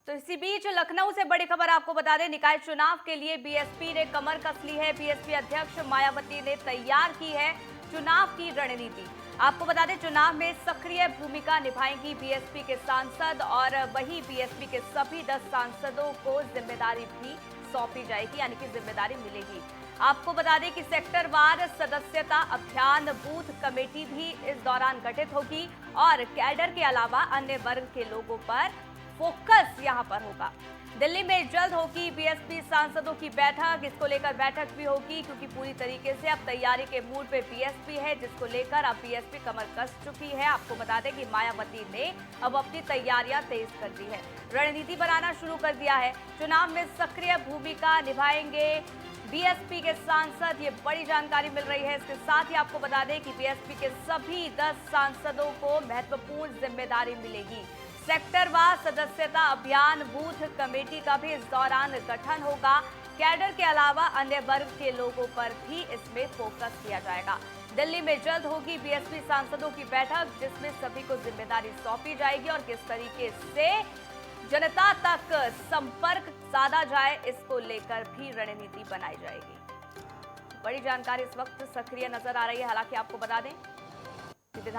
तो इसी बीच लखनऊ से बड़ी खबर आपको बता दें, निकाय चुनाव के लिए बीएसपी ने कमर कस ली है। बीएसपी अध्यक्ष मायावती ने तैयार की है चुनाव की रणनीति। आपको बता दें, चुनाव में सक्रिय भूमिका निभाएंगी बीएसपी के सांसद और वही बीएसपी के सभी 10 सांसदों को जिम्मेदारी भी सौंपी जाएगी, यानी कि जिम्मेदारी मिलेगी। आपको बता दें कि सेक्टरवार सदस्यता अभियान बूथ कमेटी भी इस दौरान गठित होगी और कैडर के अलावा अन्य वर्ग के लोगों पर फोकस यहां पर होगा। दिल्ली में जल्द होगी बीएसपी सांसदों की बैठक। इसको लेकर बैठक भी होगी क्योंकि पूरी तरीके से अब तैयारी के मूड पे बीएसपी है, जिसको लेकर अब बीएसपी कमर कस चुकी है। आपको बता दें कि मायावती ने अब अपनी तैयारियां तेज कर दी है, रणनीति बनाना शुरू कर दिया है। चुनाव में सक्रिय भूमिका निभाएंगे बीएसपी के सांसद, ये बड़ी जानकारी मिल रही है। इसके साथ ही आपको बता दें कि बीएसपी के सभी 10 सांसदों को महत्वपूर्ण जिम्मेदारी मिलेगी। सेक्टरवार सदस्यता अभियान बूथ कमेटी का भी इस दौरान गठन होगा। कैडर के अलावा अन्य वर्ग के लोगों पर भी इसमें फोकस किया जाएगा। दिल्ली में जल्द होगी बीएसपी सांसदों की बैठक, जिसमें सभी को जिम्मेदारी सौंपी जाएगी और किस तरीके से जनता तक संपर्क साधा जाए, इसको लेकर भी रणनीति बनाई जाएगी। बड़ी जानकारी इस वक्त सक्रिय नजर आ रही है। हालांकि आपको बता दें कि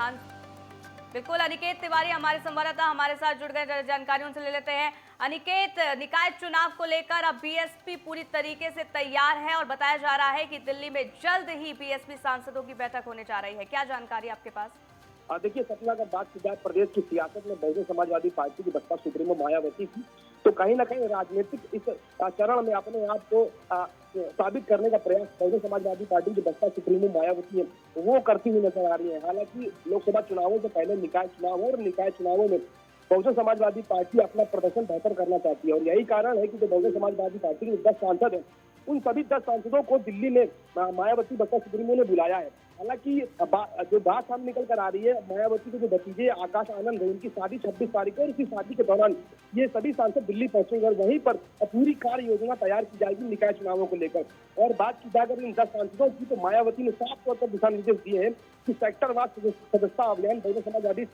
बिल्कुल अनिकेत तिवारी हमारे संवाददाता हमारे साथ जुड़ गए, जानकारी उनसे ले लेते हैं। अनिकेत, निकाय चुनाव को लेकर अब बीएसपी पूरी तरीके से तैयार है और बताया जा रहा है कि दिल्ली में जल्द ही बीएसपी सांसदों की बैठक होने जा रही है, क्या जानकारी आपके पास? देखिए सपना, अगर बात की जाए प्रदेश की सियासत में बहुजन समाजवादी पार्टी की बसपा सुप्रीमो मायावती की, तो कहीं ना कहीं राजनीतिक इस चरण में अपने आप को साबित करने का प्रयास बहुजन समाजवादी पार्टी की बसपा सुप्रीमो मायावती है वो करती हुई नजर आ रही है। हालांकि लोकसभा चुनावों से पहले निकाय चुनाव है और निकाय चुनावों में बहुजन समाजवादी पार्टी अपना प्रदर्शन बेहतर करना चाहती है और यही कारण है कि जो बहुजन समाजवादी पार्टी के 10 सांसद हैं, उन सभी 10 सांसदों को दिल्ली में मायावती बसपा सुप्रीमो ने बुलाया है। हालांकि जो बात सामने निकल कर आ रही है, मायावती के जो भतीजे आकाश आनंद है, उनकी शादी 26 तारीख को, और इसी शादी के दौरान ये सभी सांसद दिल्ली पहुंचेंगे और वहीं पर पूरी कार्य योजना तैयार की जाएगी निकाय चुनावों को लेकर। और बात की जाए अगर इन 10 सांसदों की, तो मायावती ने साफ तौर पर दिशा निर्देश दिए हैं कि सेक्टरवार सदस्यता अभियान बहुजन समाजवादी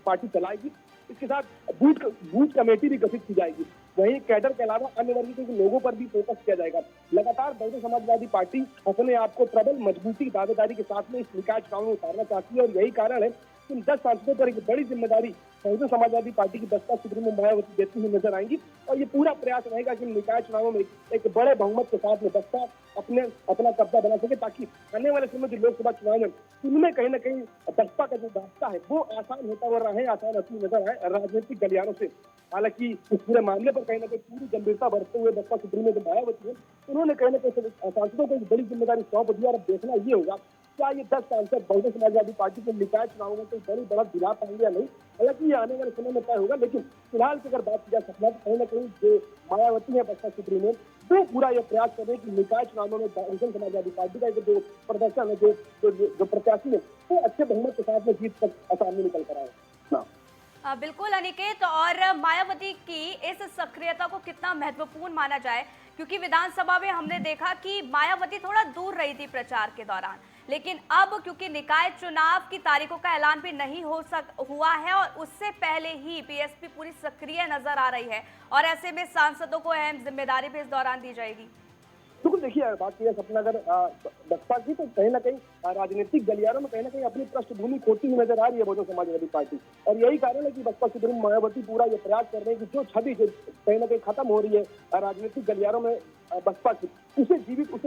पार्टी चलाएगी। इसके साथ बूथ कमेटी भी गठित की जाएगी। वहीं कैडर के अलावा अन्य वर्ग के लोगों पर भी फोकस किया जाएगा। लगातार बहुजन समाजवादी पार्टी अपने आप को प्रबल मजबूती दावेदारी के साथ में इस निकाय चुनाव में उतारना चाहती है और यही कारण है कि इन 10 सांसदों पर एक बड़ी जिम्मेदारी बहुजन समाजवादी पार्टी की बसपा सुप्रीमो मायावती देती हुई नजर आएंगी और ये पूरा प्रयास रहेगा कि निकाय चुनावों में एक बड़े बहुमत के साथ में बसपा अपना कब्जा बना सके, ताकि आने वाले समय जो लोकसभा चुनाव है उनमें कहीं ना कहीं बसपा का जो रास्ता है वो आसान होता हुआ रहे, आसान होती नजर आए राजनीतिक गलियारों से। हालांकि इस पूरे मामले पर कहीं ना कहीं पूरी गंभीरता बरतते हुए बसपा सुप्रीमो जो मायावती है, उन्होंने कहीं ना कहीं सांसदों को एक बड़ी जिम्मेदारी सौंप दी और अब देखना ये होगा क्या ये 10 सांसद बहुजन समाजवादी पार्टी के निकाय चुनावों में कोई बड़ी बढ़त दिला पाएंगे या नहीं। हालांकि ये आने वाले समय में तय होगा, लेकिन फिलहाल की अगर बात की जाए सपना, तो कहीं ना कहीं जो मायावती है बसपा सुप्रीमो, वो पूरा ये प्रयास कर रहे हैं कि निकाय चुनावों में बहुजन समाजवादी पार्टी का जो प्रदर्शन है, जो प्रत्याशी है, वो अच्छे बहुमत के साथ में जीत तक सामने निकल कर आए। बिल्कुल अनिकेत, और मायावती की इस सक्रियता को कितना महत्वपूर्ण माना जाए, क्योंकि विधानसभा में हमने देखा कि मायावती थोड़ा दूर रही थी प्रचार के दौरान, लेकिन अब क्योंकि निकाय चुनाव की तारीखों का ऐलान भी नहीं हुआ है और उससे पहले ही बीएसपी पूरी सक्रिय नजर आ रही है और ऐसे में सांसदों को अहम जिम्मेदारी भी इस दौरान दी जाएगी। बिल्कुल, देखिए बात की सपना अगर बसपा की, तो कहीं ना कहीं राजनीतिक गलियारों में कहीं ना कहीं अपनी पृष्ठभूमि खोती हुई नजर आ रही है बहुजन समाजवादी पार्टी और यही कारण है कि बसपा सुप्रीमो मायावती पूरा ये प्रयास कर रहे हैं कि जो छवि जो कहीं ना कहीं खत्म हो रही है राजनीतिक गलियारों में बसपा की, उसे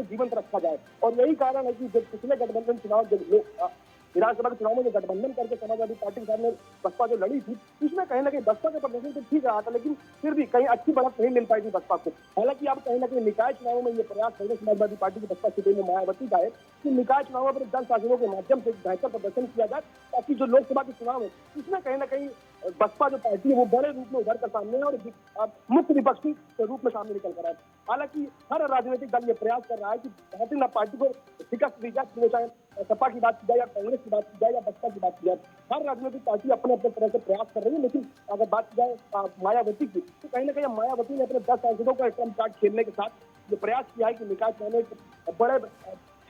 जीवंत रखा जाए। और यही कारण है कि जब पिछले गठबंधन चुनाव विधानसभा के चुनाव में जो गठबंधन करके समाजवादी पार्टी के सामने बसपा जो लड़ी थी, इसमें कहीं ना कहीं बसपा का प्रदर्शन तो ठीक रहा था, लेकिन फिर भी कहीं अच्छी बढ़त नहीं मिल पाई थी बसपा को। हालांकि अब कहीं ना कहीं निकाय चुनावों में ये प्रयास बहुजन समाजवादी पार्टी की बसपा सुप्रीमो मायावती का है कि निकाय चुनावों पर 10 शासकों के माध्यम से बेहतर प्रदर्शन किया जाए, ताकि जो लोकसभा के चुनाव है इसमें कहीं ना कहीं बसपा जो पार्टी है वो बड़े रूप में उभर कर सामने है और मुख्य विपक्षी के रूप में सामने निकल कर आए। हालांकि हर राजनीतिक दल ये प्रयास कर रहा है कि भारतीय पार्टी को शिकस्त दी जाए, चाहे सपा की बात की जाए या कांग्रेस की बात की जाए या बसपा की बात की जाए, हर राजनीतिक पार्टी अपने अपने तरह से प्रयास कर रही है। लेकिन अगर बात की जाए मायावती की, तो कहीं ना कहीं मायावती ने अपने 10 सांसदों का ट्रम्प कार्ड खेलने के साथ ये प्रयास किया है कि निकाय चुनाव में बड़े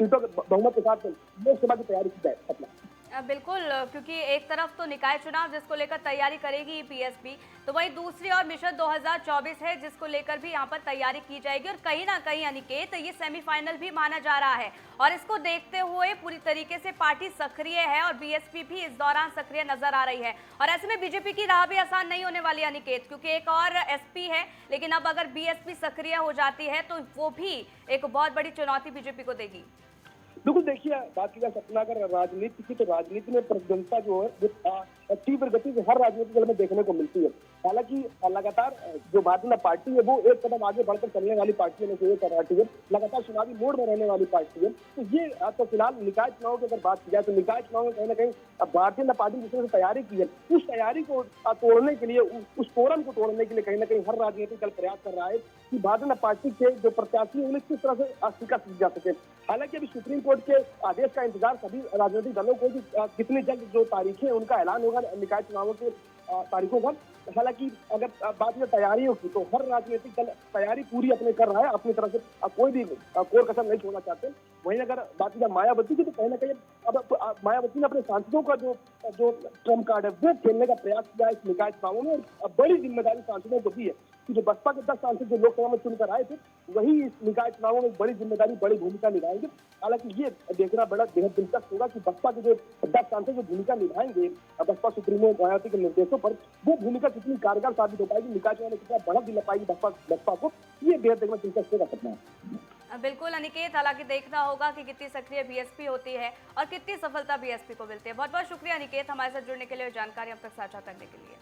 सीटों के बहुमत के साथ लोकसभा की तैयारी की जाए। बिल्कुल, क्योंकि एक तरफ तो निकाय चुनाव जिसको लेकर तैयारी करेगी बीएसपी, तो वहीं दूसरी ओर मिशन 2024 है जिसको लेकर भी यहाँ पर तैयारी की जाएगी। और कहीं ना कहीं अनिकेत, ये सेमीफाइनल भी माना जा रहा है और इसको देखते हुए पूरी तरीके से पार्टी सक्रिय है और बीएसपी भी इस दौरान सक्रिय नजर आ रही है। और ऐसे में बीजेपी की राह भी आसान नहीं होने वाली अनिकेत, क्योंकि एक और एसपी है, लेकिन अब अगर बीएसपी सक्रिय हो जाती है तो वो भी एक बहुत बड़ी चुनौती बीजेपी को देगी। बिल्कुल, देखिए बात की जाए सपना अगर राजनीति की, तो राजनीति में प्रतिद्वंदता जो है वो तीव्र गति से हर राजनीतिक दल में देखने को मिलती है। हालांकि लगातार जो भारतीय जनता पार्टी है वो एक कदम आगे बढ़कर चलने वाली पार्टी में से एक पार्टी है, लगातार चुनावी मोड में रहने वाली पार्टी है। तो ये तो फिलहाल निकाय चुनाव की अगर बात की जाए तो निकाय चुनाव में कहीं ना कहीं भारतीय जनता पार्टी जिस तरह से तैयारी की है, उस तैयारी को तोड़ने के लिए, उस फोरम को तोड़ने के लिए कहीं ना कहीं हर राजनीतिक दल प्रयास कर रहा है कि भारतीय जनता पार्टी के जो प्रत्याशी है उन्हें किस तरह से शिकस्त दी जा सके। हालांकि अभी सुप्रीम कोर्ट के आदेश का इंतजार सभी राजनीतिक दलों को कितनी जल्द जो तारीखें उनका ऐलान होगा निकाय चुनावों के तारीखों का। हालांकि अगर बात करें तैयारियों की, तो हर राजनीतिक दल तैयारी पूरी अपने कर रहा है, अपनी तरफ से कोई भी कोर कसर नहीं छोड़ना चाहते। वहीं अगर बात की मायावती की, तो कहीं ना कहीं अब मायावती ने अपने सांसदों का जो ट्रम्प कार्ड है वो खेलने का प्रयास किया है इस निकाय चुनावों में। और बड़ी जिम्मेदारी सांसदों को दी है कि जो बसपा के 10 सांसद जो लोकसभा में चुनकर आए थे, वही इस निकाय चुनावों में बड़ी जिम्मेदारी, बड़ी भूमिका निभाएंगे। हालांकि ये देखना बड़ा बेहद दिलचस्प होगा कि बसपा के जो 10 सांसद जो भूमिका निभाएंगे बसपा सुप्रीमो मायावती के निर्देशों पर, वो भूमिका कितनी कारगर साबित हो पाएगी, निकाय चुनाव में कितना बढ़त दिला पाएगी बसपा को, ये बेहद देखना दिलचस्प होगा सपना। बिल्कुल अनिकेत, हालांकि देखना होगा कि कितनी सक्रिय बीएसपी होती है और कितनी सफलता बीएसपी को मिलती है। बहुत बहुत शुक्रिया अनिकेत, हमारे साथ जुड़ने के लिए, जानकारी अब तक साझा करने के लिए।